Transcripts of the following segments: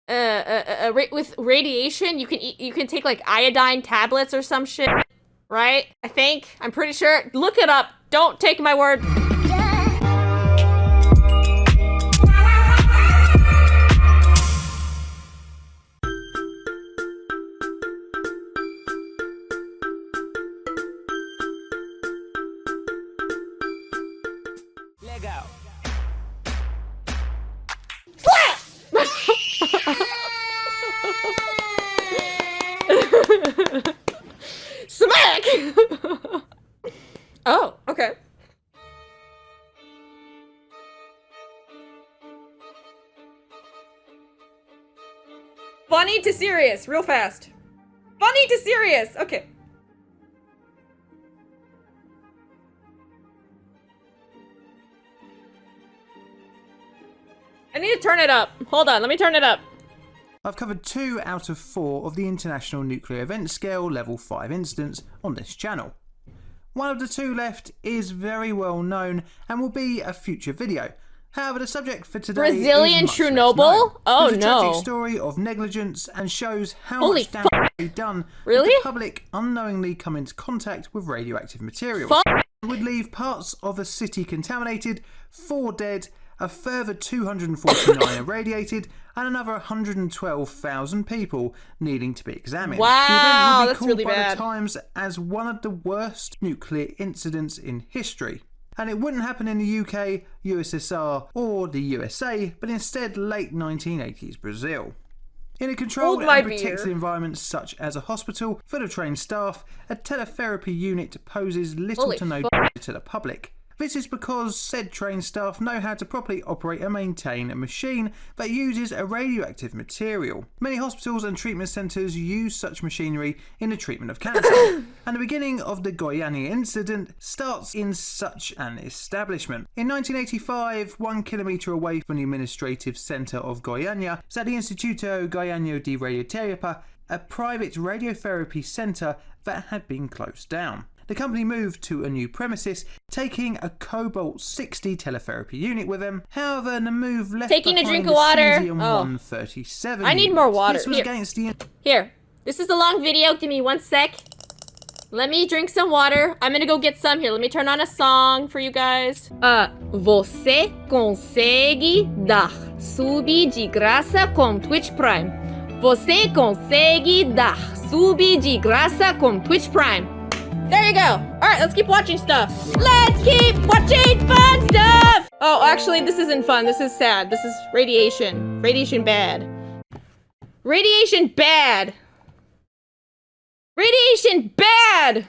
with radiation, you can take like iodine tablets or some shit, right? I think. I'm pretty sure. Look it up. Don't take my word. Legal. Smack! Oh, okay. Funny to serious, real fast. Funny to serious, okay. I need to turn it up. Hold on, let me turn it up. I've covered 2 out of 4 of the International Nuclear Event Scale Level 5 incidents on this channel. One of the 2 left is very well known and will be a future video. However, the subject for today Brazilian is much less Chernobyl? known. Oh It's a no. tragic story of negligence and shows how Holy much damage can be done Really? if the public unknowingly come into contact with radioactive materials. It would leave parts of a city contaminated, 4 dead, a further 249 irradiated, and another 112,000 people needing to be examined. Wow, the event that's would be really called by bad. the Times as one of the worst nuclear incidents in history. And it wouldn't happen in the UK, USSR, or the USA, but instead late 1980s Brazil. In a controlled Hold my and protected beer. environment such as a hospital full of trained staff, a teletherapy unit poses little Holy to no fuck. danger to the public. This is because said trained staff know how to properly operate and maintain a machine that uses a radioactive material. Many hospitals and treatment centres use such machinery in the treatment of cancer, and the beginning of the GOIANIA incident starts in such an establishment. In 1985, 1 kilometre away from the administrative centre of Goiânia, is at the Instituto Goiano de Radioterapia, a private radiotherapy centre that had been closed down. The company moved to a new premises, taking a Cobalt 60 teletherapy unit with them. However, the move left Taking a behind drink the of water. cesium Oh. 137 I need unit. more water. This was Here. against the Here, this is a long video. Give me 1 sec. Let me drink some water. I'm gonna go get some here. Let me turn on a song for you guys. Você consegue dar sub de graça com Twitch Prime. Você consegue dar sub de graça com Twitch Prime. There you go. All right, let's keep watching stuff. Let's keep watching fun stuff. Oh, actually, this isn't fun. This is sad. This is radiation. Radiation bad. Radiation bad. Radiation bad.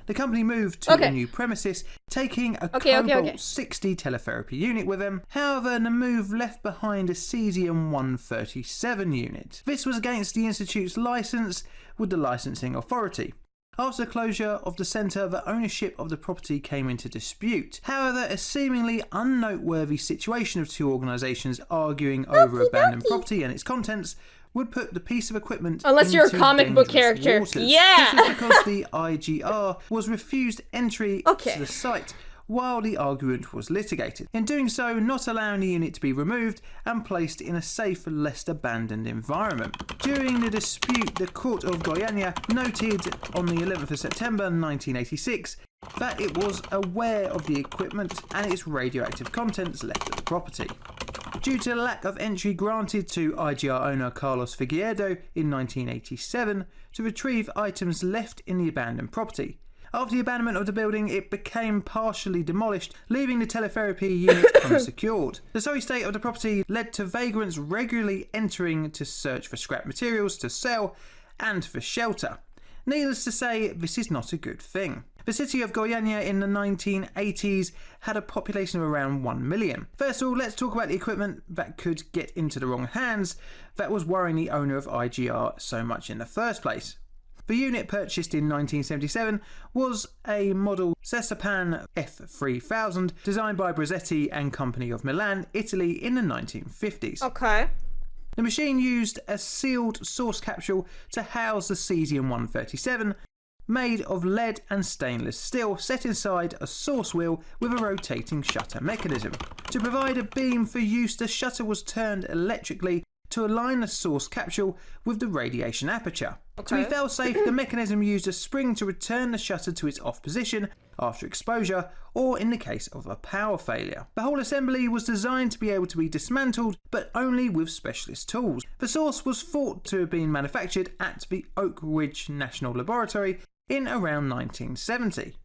The company moved to Okay. a new premises, taking a Okay. Cobalt 60 teletherapy unit with them. However, the move left behind a cesium 137 unit. This was against the Institute's licence with the licensing authority. After the closure of the centre, the ownership of the property came into dispute. However, a seemingly unnoteworthy situation of 2 organisations arguing over abandoned property and its contents would put the piece of equipment Unless you're a into comic book dangerous character. waters. Yeah. This was because the IGR was refused entry Okay. to the site while the argument was litigated. In doing so, not allowing the unit to be removed and placed in a safe, less abandoned environment. During the dispute, the Court of Goiânia noted on the 11th of September 1986 that it was aware of the equipment and its radioactive contents left at the property. Due to the lack of entry granted to IGR owner Carlos Figueiredo in 1987 to retrieve items left in the abandoned property. After the abandonment of the building, it became partially demolished, leaving the teletherapy unit unsecured. The sorry state of the property led to vagrants regularly entering to search for scrap materials to sell and for shelter. Needless to say, this is not a good thing. The city of Goiânia in the 1980s had a population of around 1 million. First of all, let's talk about the equipment that could get into the wrong hands that was worrying the owner of IGR so much in the first place. The unit, purchased in 1977, was a model Cesapan F3000 designed by Brazetti and Company of Milan, Italy in the 1950s. Okay. The machine used a sealed source capsule to house the cesium-137, made of lead and stainless steel, set inside a source wheel with a rotating shutter mechanism. To provide a beam for use, the shutter was turned electrically to align the source capsule with the radiation aperture. To be Okay. fail-safe, the mechanism used a spring to return the shutter to its off position after exposure, or in the case of a power failure. The whole assembly was designed to be able to be dismantled, but only with specialist tools. The source was thought to have been manufactured at the Oak Ridge National Laboratory in around 1970.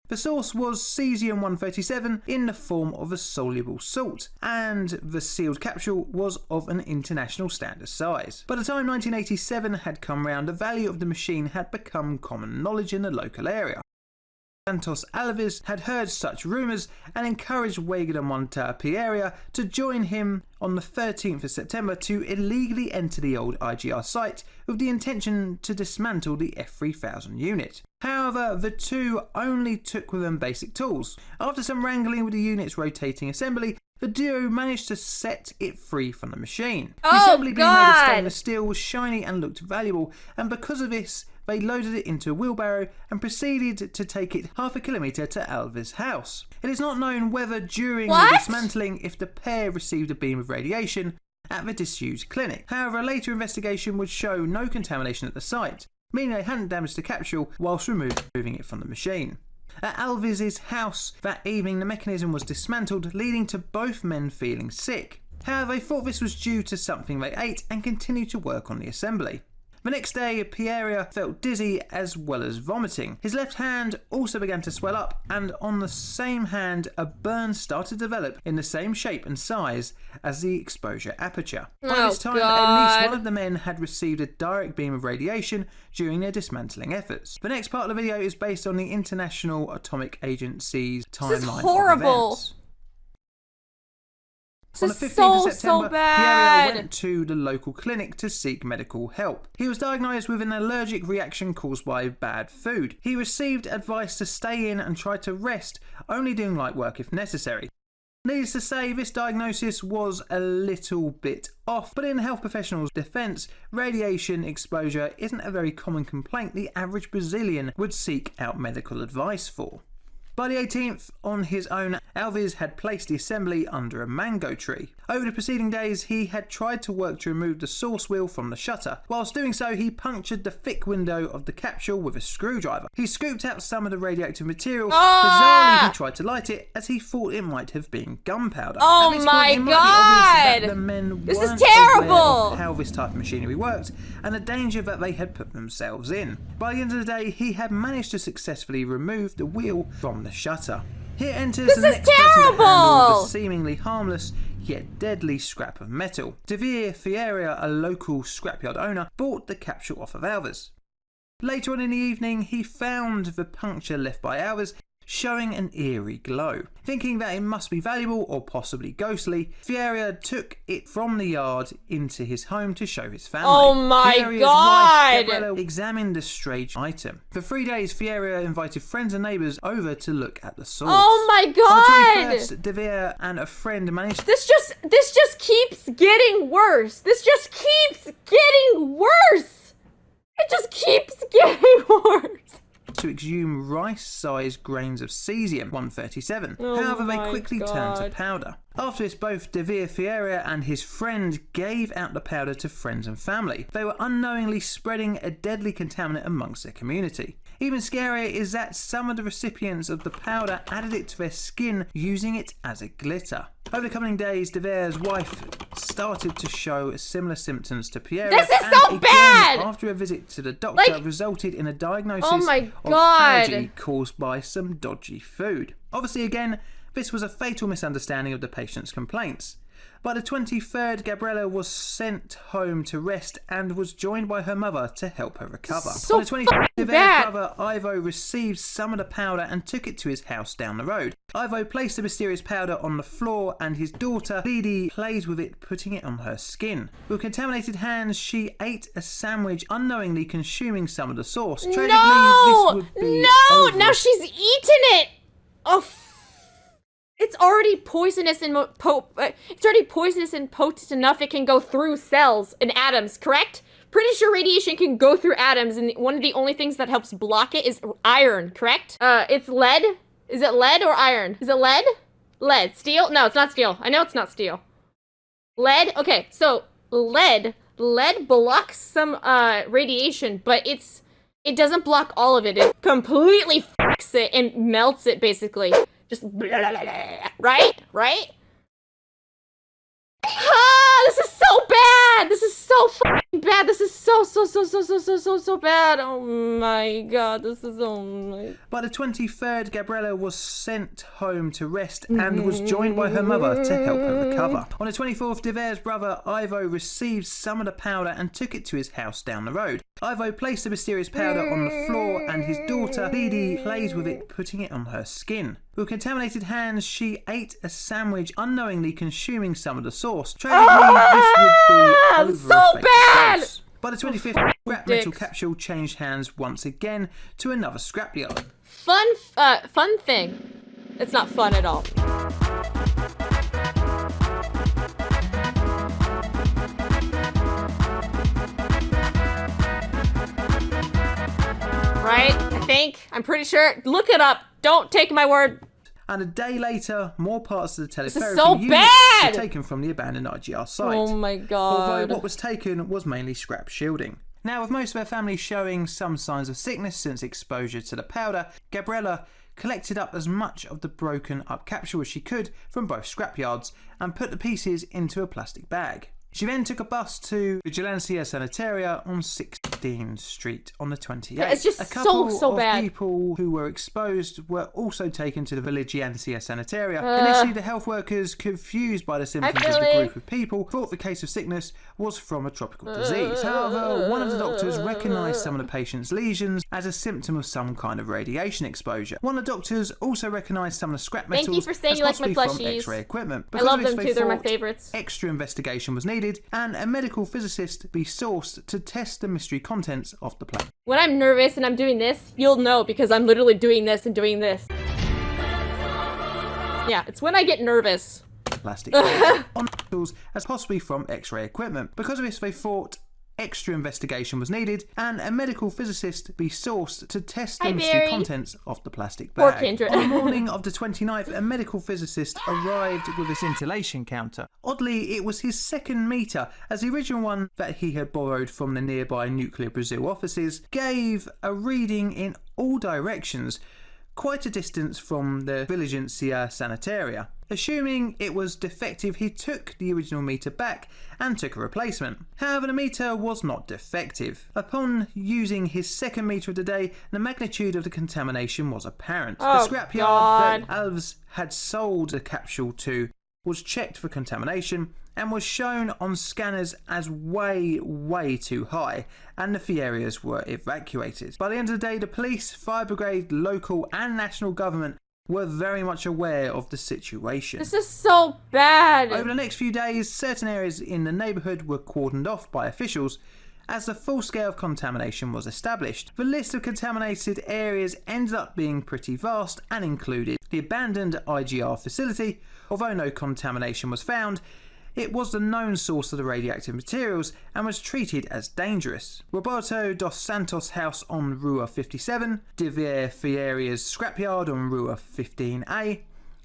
The source was cesium-137 in the form of a soluble salt, and the sealed capsule was of an international standard size. By the time 1987 had come round, the value of the machine had become common knowledge in the local area. Santos Alves had heard such rumours and encouraged Wagner Pierre to join him on the 13th of September to illegally enter the old IGR site with the intention to dismantle the F3000 unit. However, the two only took with them basic tools. After some wrangling with the unit's rotating assembly, the duo managed to set it free from the machine. The assembly being made of stainless steel was shiny and looked valuable, and because of this, they loaded it into a wheelbarrow and proceeded to take it half a kilometre to Alves' house. It is not known whether during the dismantling if the pair received a beam of radiation at the disused clinic. However, a later investigation would show no contamination at the site, meaning they hadn't damaged the capsule whilst removing it from the machine. At Alves' house that evening, the mechanism was dismantled, leading to both men feeling sick. However, they thought this was due to something they ate and continued to work on the assembly. The next day, Pierre felt dizzy as well as vomiting. His left hand also began to swell up, and on the same hand, a burn started to develop in the same shape and size as the exposure aperture. By this time, at least one of the men had received a direct beam of radiation during their dismantling efforts. The next part of the video is based on the International Atomic Agency's timeline of events. On the 15th of September, Pierre went to the local clinic to seek medical help. He was diagnosed with an allergic reaction caused by bad food. He received advice to stay in and try to rest, only doing light work if necessary. Needless to say, this diagnosis was a little bit off, but in health professionals' defence, radiation exposure isn't a very common complaint the average Brazilian would seek out medical advice for. By the 18th, on his own, Alves had placed the assembly under a mango tree. Over the preceding days, he had tried to work to remove the source wheel from the shutter. Whilst doing so, he punctured the thick window of the capsule with a screwdriver. He scooped out some of the radioactive material. Bizarrely, he tried to light it as he thought it might have been gunpowder. Oh my god! The men this is weren't terrible! aware of how this type of machinery worked and the danger that they had put themselves in. By the end of the day, he had managed to successfully remove the wheel from the shutter. Here enters the next person to handle the seemingly harmless yet deadly scrap of metal. Devere Ferreira, a local scrapyard owner, bought the capsule off of Alves. Later on in the evening, he found the puncture left by Alves showing an eerie glow. Thinking that it must be valuable or possibly ghostly, Ferreira took it from the yard into his home to show his family. Oh my god! Wife, Gabriella, examined the strange item. For 3 days, Ferreira invited friends and neighbours over to look at the source. Oh my god! On the 21st, Devere and a friend managed. This just keeps getting worse. This just keeps getting worse. It just keeps getting worse. To exhume rice-sized grains of cesium-137. However, they quickly turned to powder. After this, both Devere Ferreira and his friend gave out the powder to friends and family. They were unknowingly spreading a deadly contaminant amongst their community. Even scarier is that some of the recipients of the powder added it to their skin, using it as a glitter. Over the coming days, Devere's wife started to show similar symptoms to Pierre. This is so bad! After a visit to the doctor, resulted in a diagnosis of allergy caused by some dodgy food. Obviously, again, this was a fatal misunderstanding of the patient's complaints. By the 23rd, Gabriella was sent home to rest and was joined by her mother to help her recover. On the 23rd, Devere's brother Ivo received some of the powder and took it to his house down the road. Ivo placed the mysterious powder on the floor and his daughter, Lidi, plays with it, putting it on her skin. With contaminated hands, she ate a sandwich, unknowingly consuming some of the sauce. No! Now she's eaten it! Oh, it's already poisonous and potent enough it can go through cells and atoms, correct? Pretty sure radiation can go through atoms, and one of the only things that helps block it is iron, correct? It's lead? Is it lead or iron? Is it lead? Lead. Steel? No, it's not steel. I know it's not steel. Lead? Okay, so lead. Lead blocks some radiation, but it doesn't block all of it. It completely fucks it and melts it, basically. Just right? Right? Ah, this is so bad! This is so fucking bad! This is so bad! Oh my god, this is By the 23rd, Gabriella was sent home to rest and was joined by her mother to help her recover. On the 24th, Dever's brother Ivo received some of the powder and took it to his house down the road. Ivo placed the mysterious powder on the floor and his daughter, Lady, plays with it, putting it on her skin. With contaminated hands, she ate a sandwich, unknowingly consuming some of the sauce. Tragically, this would be over so bad! dose. By the 25th, scrap metal capsule changed hands once again to another scrapyard. Fun thing. It's not fun at all. Right? I think. I'm pretty sure. Look it up. Don't take my word. And a day later, more parts of the teletherapy so unit bad! were taken from the abandoned IGR site. Oh my god. Although what was taken was mainly scrap shielding. Now, with most of her family showing some signs of sickness since exposure to the powder, Gabriella collected up as much of the broken up capsule as she could from both scrapyards and put the pieces into a plastic bag. She then took a bus to Vigilancia Sanitaria on 16th Street on the 28th. Yeah, it's just a couple so of bad. people who were exposed were also taken to the Vigilancia Sanitaria. Initially, the health workers, confused by the symptoms of the group of people, thought the case of sickness was from a tropical disease. However, one of the doctors recognised some of the patient's lesions as a symptom of some kind of radiation exposure. One of the doctors also recognised some of the scrap metals Thank you for saying as you like my possibly from plushies. X-ray equipment. I love them they too, they're my thought favorites. extra investigation was needed and a medical physicist be sourced to test the mystery contents of the plane. When I'm nervous and I'm doing this, you'll know because I'm literally doing this and doing this. Yeah, it's when I get nervous. Plastic on metals as possibly from X-ray equipment. Because of this, they thought extra investigation was needed and a medical physicist be sourced to test the mystery contents of the plastic Poor bag. Kendra. On the morning of the 29th, a medical physicist arrived with a scintillation counter. Oddly, it was his second meter, as the original one that he had borrowed from the nearby Nuclear Brazil offices gave a reading in all directions, quite a distance from the Vigilancia Sanitaria. Assuming it was defective, he took the original meter back and took a replacement. However, the meter was not defective. Upon using his second meter of the day, the magnitude of the contamination was apparent. The scrapyard that Alves had sold the capsule to was checked for contamination and was shown on scanners as way too high, and the few areas were evacuated. By the end of the day, the police, fire brigade, local and national government were very much aware of the situation. This is so bad. Over the next few days, certain areas in the neighbourhood were cordoned off by officials as the full scale of contamination was established. The list of contaminated areas ended up being pretty vast and included the abandoned IGR facility. Although no contamination was found, it was the known source of the radioactive materials and was treated as dangerous. Roberto dos Santos' house on Rua 57, Divier Fieria's scrapyard on Rua 15A,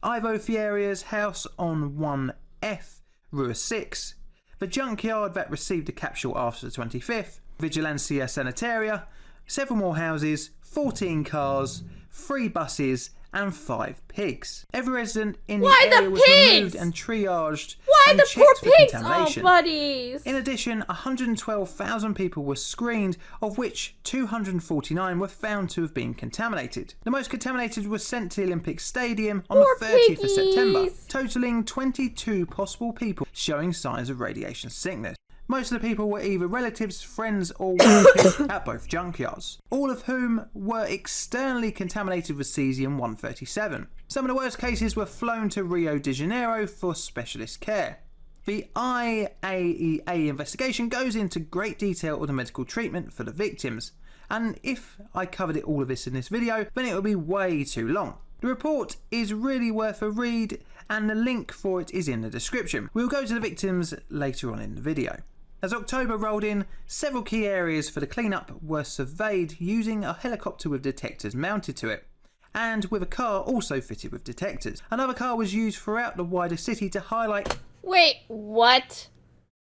Ivo Fieria's house on 1F, Rua 6, the junkyard that received the capsule after the 25th, Vigilancia Sanitaria, several more houses, 14 cars, 3 buses, and 5 pigs. Every resident in the area was removed and triaged. Why and the poor checked for pigs? contamination. Oh, buddies. In addition, 112,000 people were screened, of which 249 were found to have been contaminated. The most contaminated was sent to the Olympic Stadium on the 30th of September, totaling 22 possible people showing signs of radiation sickness. Most of the people were either relatives, friends, or working at both junkyards, all of whom were externally contaminated with cesium-137. Some of the worst cases were flown to Rio de Janeiro for specialist care. The IAEA investigation goes into great detail of the medical treatment for the victims, and if I covered all of this in this video, then it would be way too long. The report is really worth a read, and the link for it is in the description. We'll go to the victims later on in the video. As October rolled in, several key areas for the cleanup were surveyed using a helicopter with detectors mounted to it, and with a car also fitted with detectors. Another car was used throughout the wider city to highlight... Wait, what?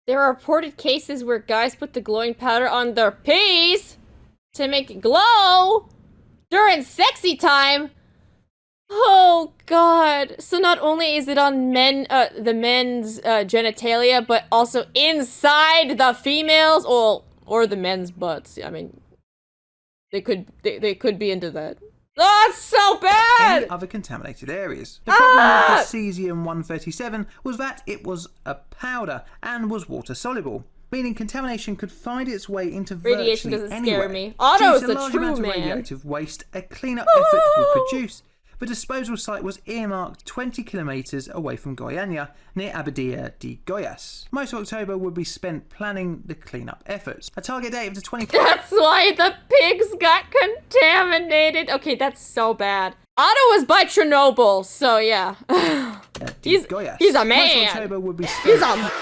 There are reported cases where guys put the glowing powder on their peas to make it glow during sexy time. Oh god. So not only is it on the men's genitalia, but also inside the females or the men's butts. I mean, they could be into that. Oh, it's so bad! Any other contaminated areas. The problem with the cesium-137 was that it was a powder and was water soluble, meaning contamination could find its way into Radiation virtually doesn't anywhere. scare me. Otto's Due to the large true amount of man. radioactive waste a cleanup effort would produce. The disposal site was earmarked 20 kilometres away from Goiania, near Abadía de Goiás. Most of October would be spent planning the cleanup efforts. A target date of the 24th. That's why the pigs got contaminated. Okay, that's so bad. Otto was by Chernobyl, so yeah. He's a man. Most of October would be spent. He's a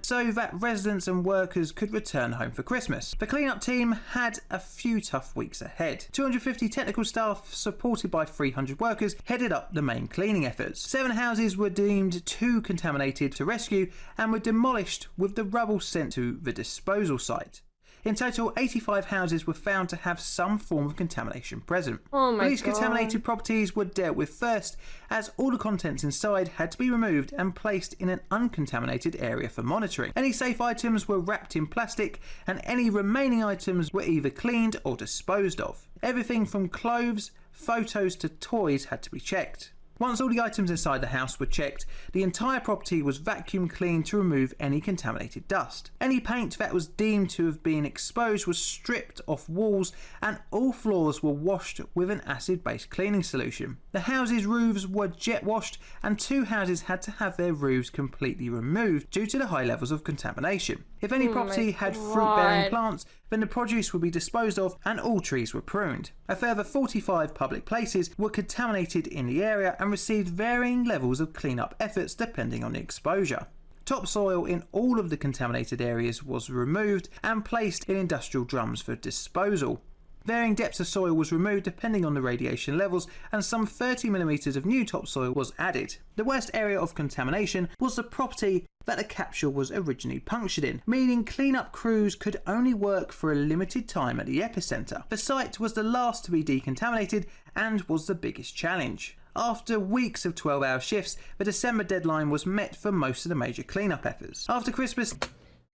so that residents and workers could return home for Christmas. The cleanup team had a few tough weeks ahead. 250 technical staff supported by 300 workers headed up the main cleaning efforts. 7 houses were deemed too contaminated to rescue and were demolished with the rubble sent to the disposal site. In total, 85 houses were found to have some form of contamination present. Oh my These God. contaminated properties were dealt with first, as all the contents inside had to be removed and placed in an uncontaminated area for monitoring. Any safe items were wrapped in plastic, and any remaining items were either cleaned or disposed of. Everything from clothes, photos to toys had to be checked. Once all the items inside the house were checked, the entire property was vacuum cleaned to remove any contaminated dust. Any paint that was deemed to have been exposed was stripped off walls, and all floors were washed with an acid-based cleaning solution. The houses' roofs were jet washed, and 2 houses had to have their roofs completely removed due to the high levels of contamination. If any property had fruit-bearing plants, then the produce would be disposed of and all trees were pruned. A further 45 public places were contaminated in the area and received varying levels of clean-up efforts depending on the exposure. Topsoil in all of the contaminated areas was removed and placed in industrial drums for disposal. Varying depths of soil was removed depending on the radiation levels, and some 30mm of new topsoil was added. The worst area of contamination was the property that the capsule was originally punctured in, meaning cleanup crews could only work for a limited time at the epicentre. The site was the last to be decontaminated and was the biggest challenge. After weeks of 12-hour shifts, the December deadline was met for most of the major cleanup efforts. After Christmas,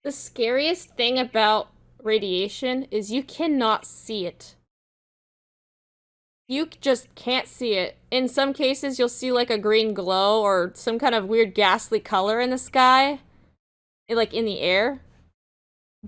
The scariest thing about radiation is you cannot see it. You just can't see it. In some cases, you'll see like a green glow or some kind of weird ghastly color in the sky, like in the air.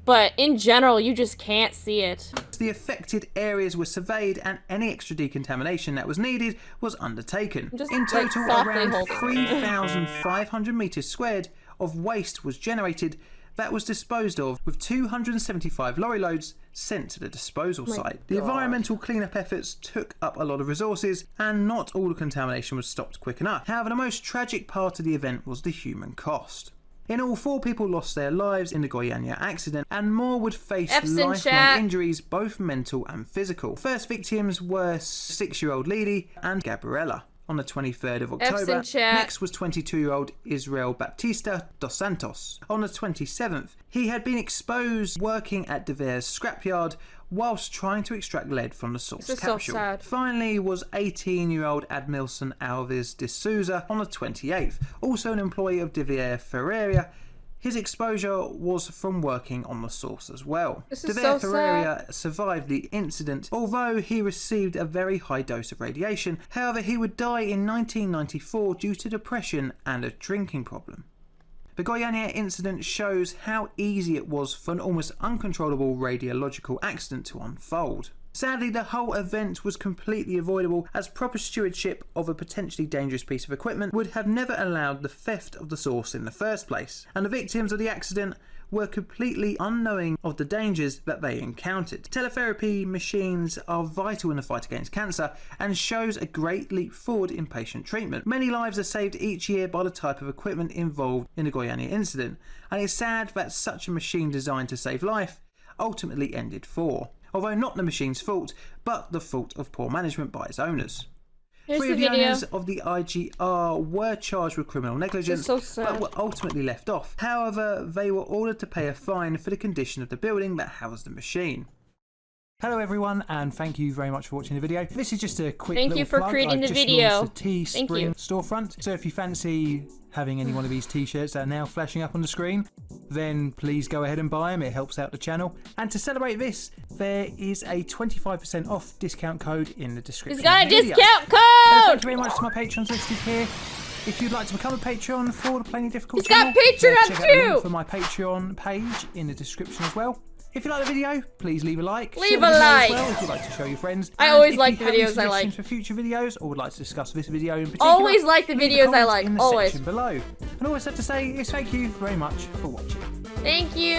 But in general, you just can't see it. the affected areas were surveyed and any extra decontamination that was needed was undertaken. Just, in total, like, around 3,500 metres squared of waste was generated that was disposed of, with 275 lorry loads sent to the disposal site. The environmental cleanup efforts took up a lot of resources, and not all the contamination was stopped quick enough. However, the most tragic part of the event was the human cost. In all, 4 people lost their lives in the GOIANIA accident, and more would face lifelong injuries, both mental and physical. First victims were 6-year-old Lily and Gabriella on the 23rd of October. Next was 22-year-old Israel Baptista dos Santos. On the 27th, he had been exposed working at De Vere's scrapyard whilst trying to extract lead from the source capsule. So sad. Finally was 18-year-old Admilson Alves de Souza on the 28th, also an employee of De Vere Ferreira. His exposure was from working on the source as well. De Vere Ferreira survived the incident, although he received a very high dose of radiation. However, he would die in 1994 due to depression and a drinking problem. The GOIANIA incident shows how easy it was for an almost uncontrollable radiological accident to unfold. Sadly, the whole event was completely avoidable, as proper stewardship of a potentially dangerous piece of equipment would have never allowed the theft of the source in the first place, and the victims of the accident were completely unknowing of the dangers that they encountered. Teletherapy machines are vital in the fight against cancer and shows a great leap forward in patient treatment. Many lives are saved each year by the type of equipment involved in the GOIANIA incident, and it's sad that such a machine designed to save life ultimately ended for, although not the machine's fault, but the fault of poor management by its owners. Here's 3 the of the video. owners of the IGR were charged with criminal negligence, so sad. but were ultimately left off. However, they were ordered to pay a fine for the condition of the building that housed the machine. Hello everyone, and thank you very much for watching the video. This is just a quick Thank little you for plug. creating I've the just video. launched the Teespring storefront. So if you fancy having any one of these t-shirts that are now flashing up on the screen, then please go ahead and buy them. It helps out the channel. And to celebrate this, there is a 25% off discount code in the description. He's got a of the video. discount So code! thank you very much to my patrons listed here. If you'd like to become a Patreon for the Plainly Difficult He's got channel, Patreon check out the link too! for my Patreon page in the description as well. If you like the video, please leave a like. Leave Share a the video like. as well if you'd like to show your friends. I And always if like you the have any videos I like. suggestions for future videos or would like to discuss this video in particular, Always like the leave videos I comments like. in the Always. section below. And all I have to say is thank you very much for watching. Thank you.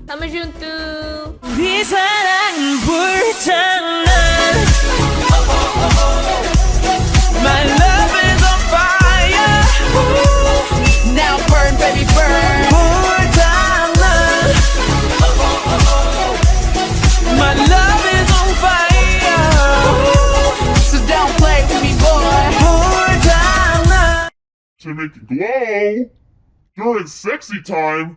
Tamo junto. 이 사랑은 불타는 My love is on fire Now burn baby burn 불타는 My love is on fire So don't play with me boy 불타는 To make it glow during sexy time.